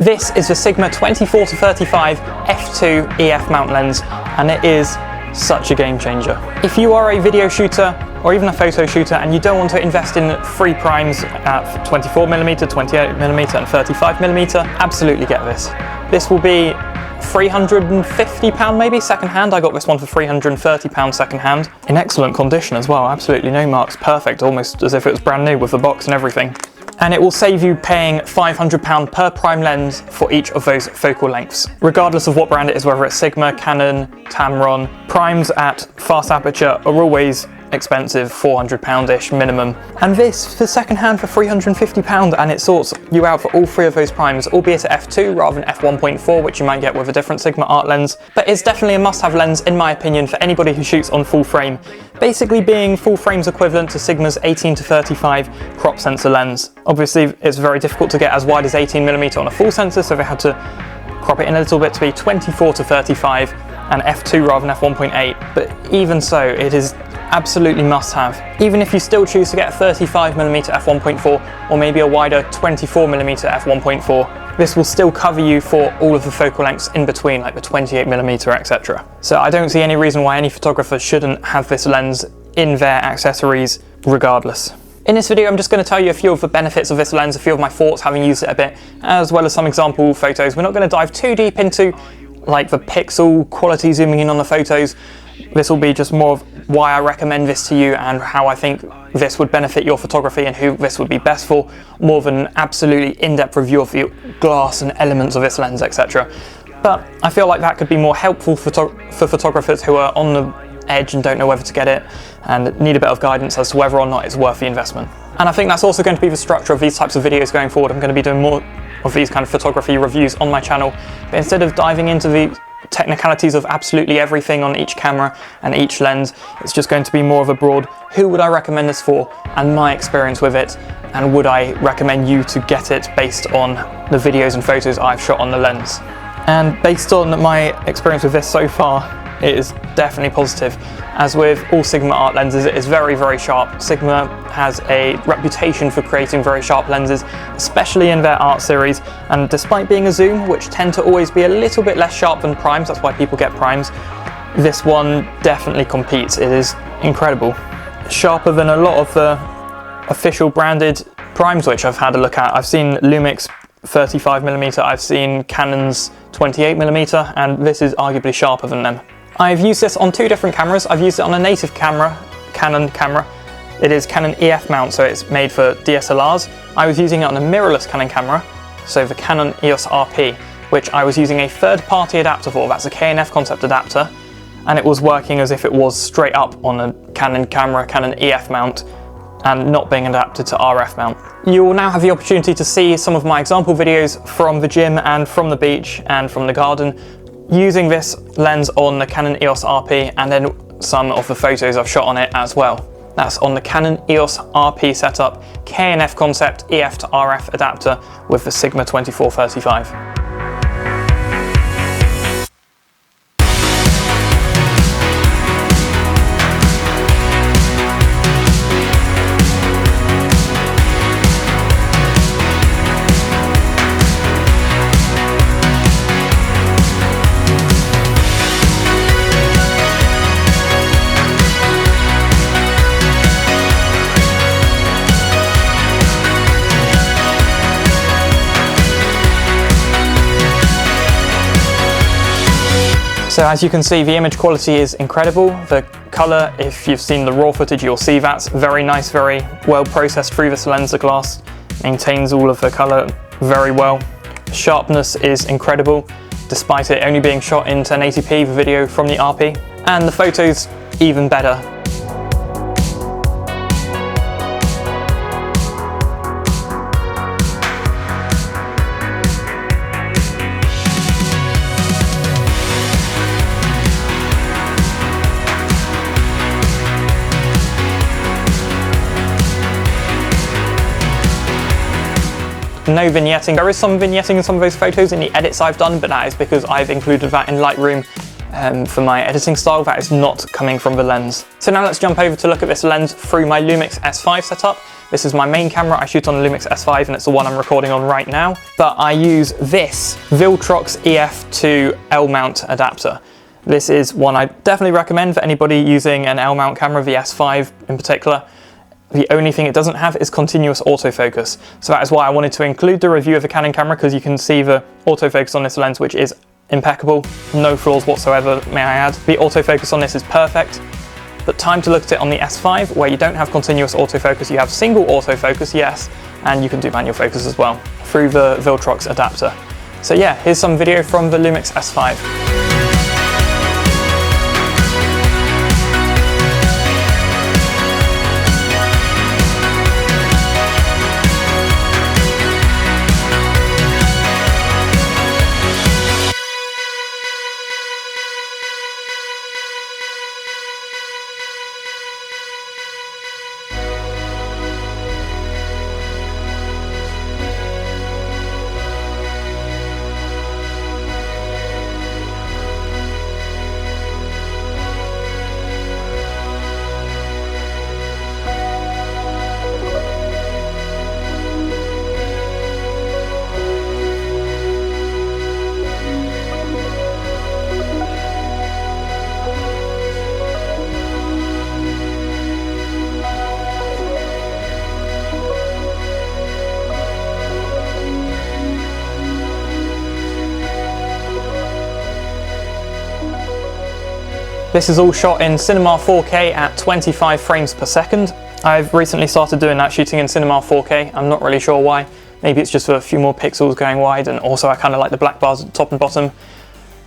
This is the Sigma 24-35 f2 EF mount lens, and it is such a game changer. If you are a video shooter or even a photo shooter and you don't want to invest in free primes at 24mm, 28mm and 35mm, absolutely get this. This will be £350 maybe second hand. I got this one for £330 second hand. In excellent condition as well, absolutely no marks, perfect, almost as if it was brand new with the box and everything. And it will save you paying £500 per prime lens for each of those focal lengths. Regardless of what brand it is, whether it's Sigma, Canon, Tamron, primes at fast aperture are always expensive, £400-ish minimum. And this for second hand for £350, and it sorts you out for all three of those primes, albeit at f2 rather than f1.4, which you might get with a different Sigma art lens. But it's definitely a must-have lens in my opinion for anybody who shoots on full frame, basically being full frame's equivalent to Sigma's 18-35 crop sensor lens. Obviously it's very difficult to get as wide as 18mm on a full sensor, so they had to crop it in a little bit to be 24-35 and f2 rather than f1.8, but even so it is absolutely must have. Even if you still choose to get a 35mm f1.4 or maybe a wider 24mm f1.4, this will still cover you for all of the focal lengths in between, like the 28mm, etc. So I don't see any reason why any photographer shouldn't have this lens in their accessories regardless. In this video I'm just going to tell you a few of the benefits of this lens, a few of my thoughts having used it a bit, as well as some example photos. We're not going to dive too deep into like the pixel quality zooming in on the photos. This will be just more of why I recommend this to you and how I think this would benefit your photography and who this would be best for, more than an absolutely in-depth review of the glass and elements of this lens, etc. But I feel like that could be more helpful for photographers who are on the edge and don't know whether to get it and need a bit of guidance as to whether or not it's worth the investment. And I think that's also going to be the structure of these types of videos going forward. I'm going to be doing more of these kind of photography reviews on my channel, but instead of diving into the technicalities of absolutely everything on each camera and each lens, it's just going to be more of a broad, who would I recommend this for and my experience with it, and would I recommend you to get it based on the videos and photos I've shot on the lens. And based on my experience with this so far, it is definitely positive. As with all Sigma art lenses, it is very, very sharp. Sigma has a reputation for creating very sharp lenses, especially in their art series, and despite being a zoom, which tend to always be a little bit less sharp than primes, that's why people get primes, this one definitely competes. It is incredible. Sharper than a lot of the official branded primes which I've had a look at. I've seen Lumix 35mm, I've seen Canon's 28mm, and this is arguably sharper than them. I've used this on two different cameras. I've used it on a native camera, Canon camera. It is Canon EF mount, so it's made for DSLRs. I was using it on a mirrorless Canon camera, so the Canon EOS RP, which I was using a third-party adapter for. That's a K&F concept adapter, and it was working as if it was straight up on a Canon camera, Canon EF mount, and not being adapted to RF mount. You will now have the opportunity to see some of my example videos from the gym and from the beach and from the garden, using this lens on the Canon EOS RP, and then some of the photos I've shot on it as well. That's on the Canon EOS RP setup, K&F concept EF to RF adapter with the Sigma 24-35. So as you can see, the image quality is incredible. The color, if you've seen the raw footage, you'll see that's very nice, very well processed through this lens. The glass maintains all of the color very well. Sharpness is incredible, despite it only being shot in 1080p, the video from the RP. And the photos, even better. No vignetting. There is some vignetting in some of those photos in the edits I've done, but that is because I've included that in Lightroom for my editing style that is not coming from the lens. So now let's jump over to look at this lens through my Lumix S5 setup. This is my main camera. I shoot on the Lumix S5 and it's the one I'm recording on right now. But I use this Viltrox EF to L-mount adapter. This is one I definitely recommend for anybody using an L-mount camera, the S5 in particular. The only thing it doesn't have is continuous autofocus. So that is why I wanted to include the review of the Canon camera, because you can see the autofocus on this lens, which is impeccable. No flaws whatsoever, may I add. The autofocus on this is perfect. But time to look at it on the S5, where you don't have continuous autofocus. You have single autofocus, yes, and you can do manual focus as well through the Viltrox adapter. So yeah, here's some video from the Lumix S5. This is all shot in Cinema 4K at 25 frames per second. I've recently started doing that, shooting in Cinema 4K. I'm not really sure why. Maybe it's just for a few more pixels going wide, and also I kind of like the black bars at the top and bottom.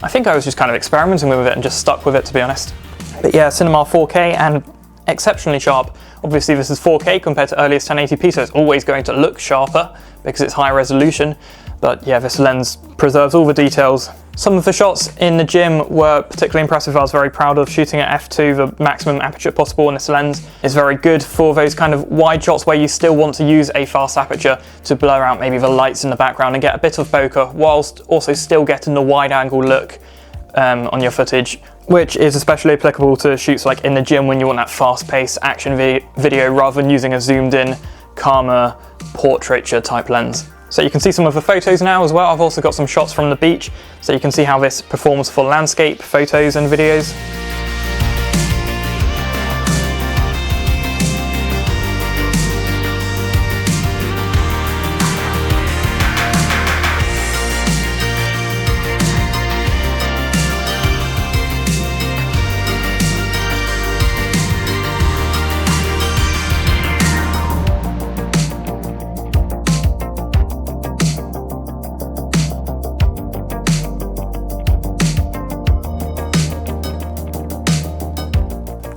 I think I was just kind of experimenting with it and just stuck with it, to be honest. But yeah, Cinema 4K and exceptionally sharp. Obviously this is 4K compared to earliest 1080p, so it's always going to look sharper because it's high resolution. But yeah, this lens preserves all the details. Some of the shots in the gym were particularly impressive. I was very proud of shooting at f2, the maximum aperture possible on this lens. It's very good for those kind of wide shots where you still want to use a fast aperture to blur out maybe the lights in the background and get a bit of bokeh, whilst also still getting the wide angle look on your footage, which is especially applicable to shoots like in the gym when you want that fast-paced action video rather than using a zoomed in, calmer, portraiture type lens. So you can see some of the photos now as well. I've also got some shots from the beach, so you can see how this performs for landscape photos and videos.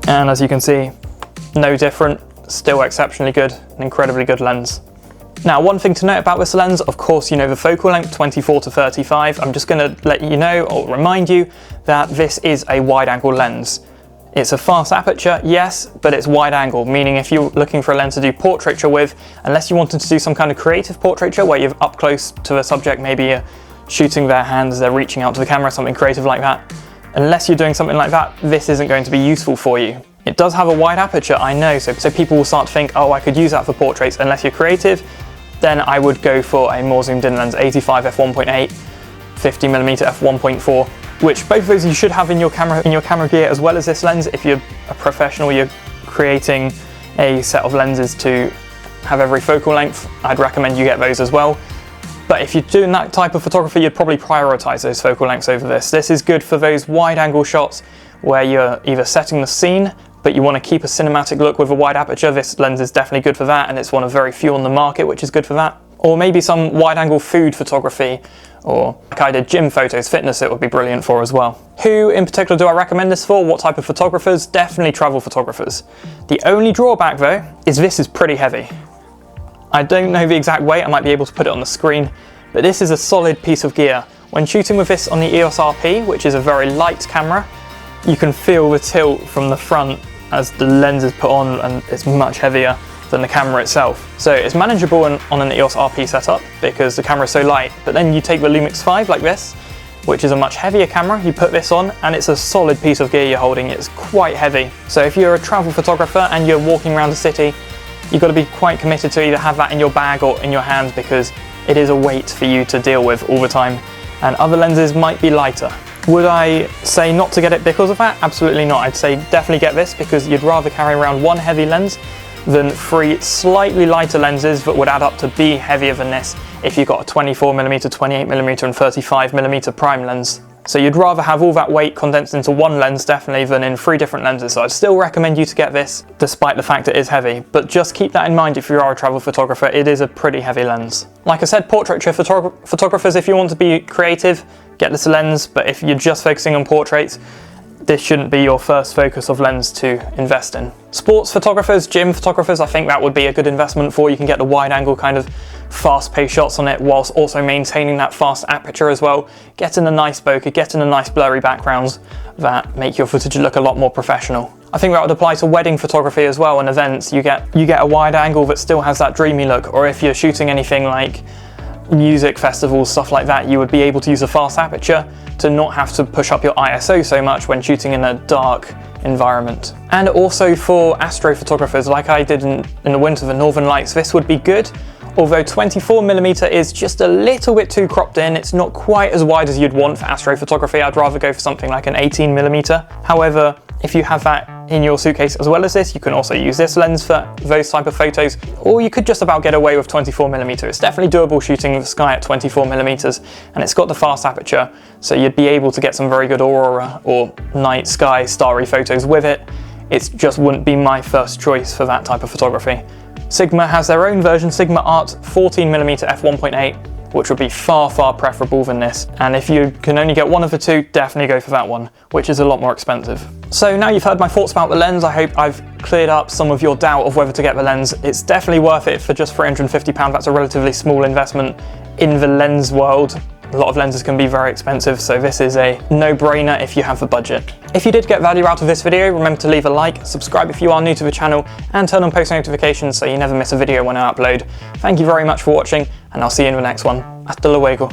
And as you can see, no different, still exceptionally good, an incredibly good lens. Now, one thing to note about this lens, of course, you know the focal length, 24 to 35. I'm just gonna let you know, or remind you, that this is a wide angle lens. It's a fast aperture, yes, but it's wide angle, meaning if you're looking for a lens to do portraiture with, unless you wanted to do some kind of creative portraiture where you're up close to the subject, maybe you're shooting their hands, they're reaching out to the camera, something creative like that. Unless you're doing something like that, this isn't going to be useful for you. It does have a wide aperture, I know, so people will start to think, oh, I could use that for portraits. Unless you're creative, then I would go for a more zoomed in lens, 85 f1.8, 50mm f1.4, which both of those you should have in your camera gear as well as this lens. If you're a professional, you're creating a set of lenses to have every focal length, I'd recommend you get those as well. But if you're doing that type of photography, you'd probably prioritize those focal lengths over this. This is good for those wide angle shots where you're either setting the scene, but you want to keep a cinematic look with a wide aperture. This lens is definitely good for that, and it's one of very few on the market which is good for that. Or maybe some wide angle food photography, or like I did gym photos, fitness it would be brilliant for as well. Who in particular do I recommend this for? What type of photographers? Definitely travel photographers. The only drawback though is this is pretty heavy. I don't know the exact weight, I might be able to put it on the screen, but this is a solid piece of gear. When shooting with this on the EOS RP, which is a very light camera, you can feel the tilt from the front as the lens is put on, and it's much heavier than the camera itself. So it's manageable on an EOS RP setup because the camera is so light, but then you take the Lumix 5 like this, which is a much heavier camera. You put this on and it's a solid piece of gear you're holding. It's quite heavy. So if you're a travel photographer and you're walking around the city, you've got to be quite committed to either have that in your bag or in your hand, because it is a weight for you to deal with all the time. And other lenses might be lighter. Would I say not to get it because of that? Absolutely not. I'd say definitely get this, because you'd rather carry around one heavy lens than 3 slightly lighter lenses that would add up to be heavier than this if you've got a 24mm, 28mm and 35mm prime lens. So you'd rather have all that weight condensed into one lens definitely than in 3 different lenses. So I'd still recommend you to get this despite the fact it is heavy, but just keep that in mind if you are a travel photographer, it is a pretty heavy lens. Like I said, portraiture photographers, if you want to be creative, get this lens, but if you're just focusing on portraits, this shouldn't be your first focus of lens to invest in. Sports photographers, gym photographers, I think that would be a good investment for. You can get the wide angle kind of fast-paced shots on it whilst also maintaining that fast aperture as well. Getting a nice bokeh, getting a nice blurry backgrounds that make your footage look a lot more professional. I think that would apply to wedding photography as well and events. You get a wide angle that still has that dreamy look, or if you're shooting anything like music festivals, stuff like that, you would be able to use a fast aperture to not have to push up your ISO so much when shooting in a dark environment. And also for astrophotographers, like I did in the winter, the Northern Lights, this would be good. Although 24mm is just a little bit too cropped in, it's not quite as wide as you'd want for astrophotography. I'd rather go for something like an 18mm. However, if you have that in your suitcase as well as this, you can also use this lens for those type of photos, or you could just about get away with 24mm. It's definitely doable shooting the sky at 24mm, and it's got the fast aperture, so you'd be able to get some very good aurora or night sky starry photos with it. It just wouldn't be my first choice for that type of photography. Sigma has their own version, Sigma Art 14mm f1.8, which would be far, far preferable than this. And if you can only get one of the two, definitely go for that one, which is a lot more expensive. So now you've heard my thoughts about the lens, I hope I've cleared up some of your doubt of whether to get the lens. It's definitely worth it for just £350. That's a relatively small investment in the lens world. A lot of lenses can be very expensive, so this is a no-brainer if you have the budget. If you did get value out of this video, remember to leave a like, subscribe if you are new to the channel, and turn on post notifications so you never miss a video when I upload. Thank you very much for watching, and I'll see you in the next one. Hasta luego.